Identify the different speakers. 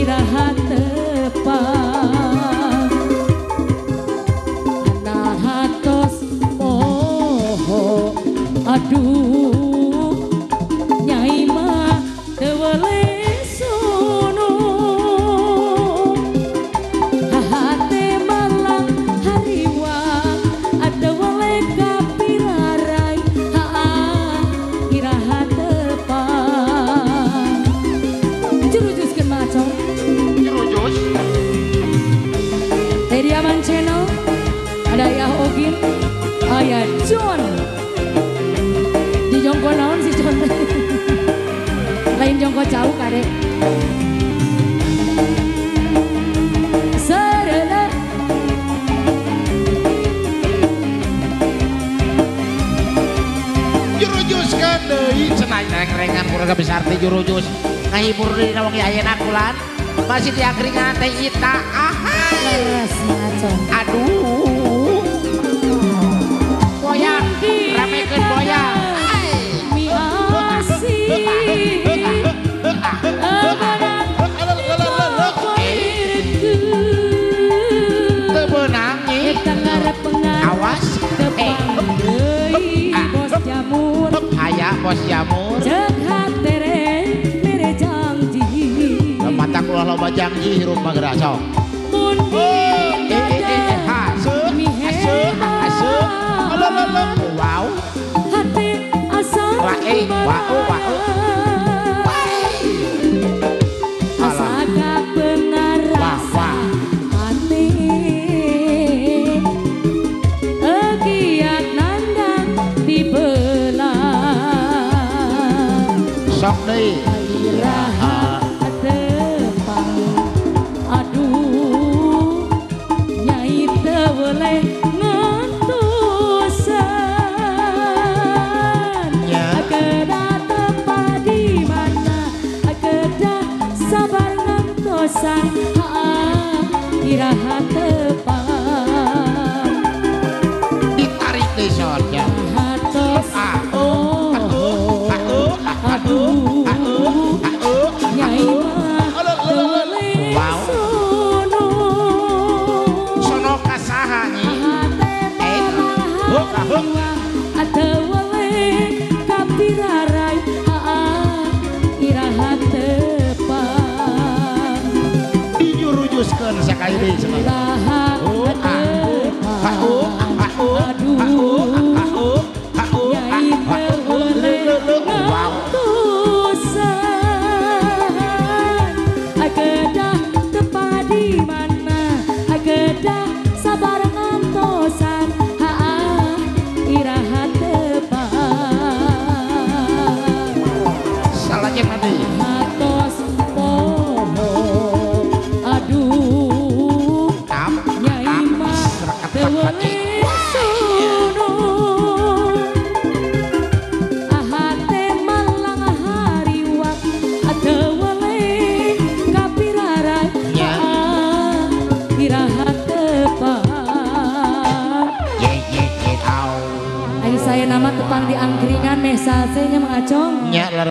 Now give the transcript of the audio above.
Speaker 1: iraha tepang anak hatos poho aduh nyai mah teu weuleh sono hate malang hariwa ada weuleh kapirarai iraha tepang jurujuskeun macong
Speaker 2: Jurujus
Speaker 1: Teddy Aman Channel ada Yah Ogin aya John di jongko naon si John lain jongko jauh kade serele
Speaker 2: Jurujus kan deui cenah reng-rengan keluarga besar teh Jurujus ngahibur di nawangi ayeuna kulan masih diangkringan teh Ita ahai
Speaker 1: leres macong
Speaker 2: aduh boyang ramekeun boyang
Speaker 1: mi asih
Speaker 2: teu beunang nyi awas
Speaker 1: bos jamur
Speaker 2: aya bos jamur
Speaker 1: cek hatere mere janji
Speaker 2: mata kula loba janji hirup mageura sok
Speaker 1: mun
Speaker 2: wow
Speaker 1: hati asal asa kabeungar rasa hati egiat nandang dibelah
Speaker 2: sok deui
Speaker 1: iraha tepang aduh nyai teu weuleh ngantusan akedah tepa di mana akedah sabar ngantosan iraha tepang
Speaker 2: ditarik deui sornya
Speaker 1: hatos aduh nyai mah teu weuleh sono
Speaker 2: sono ka saha nyi
Speaker 1: ateu weuleh kapirarai iraha tepang
Speaker 2: dijurujuskeun sakali deui cenah
Speaker 1: iraha aduh nyai teu weuleh ngantusan agedah tepa di mana agedah sabar ngantosan iraha tepang
Speaker 2: salah jeung nanti
Speaker 1: hatos poho aduh nyai mah teu weuleh sono hate malang hariwak teu weuleh kapirarai iraha tepang
Speaker 2: ye au
Speaker 1: Ayo saya nama tepang di angkringan meh salsenya mengacong
Speaker 2: nya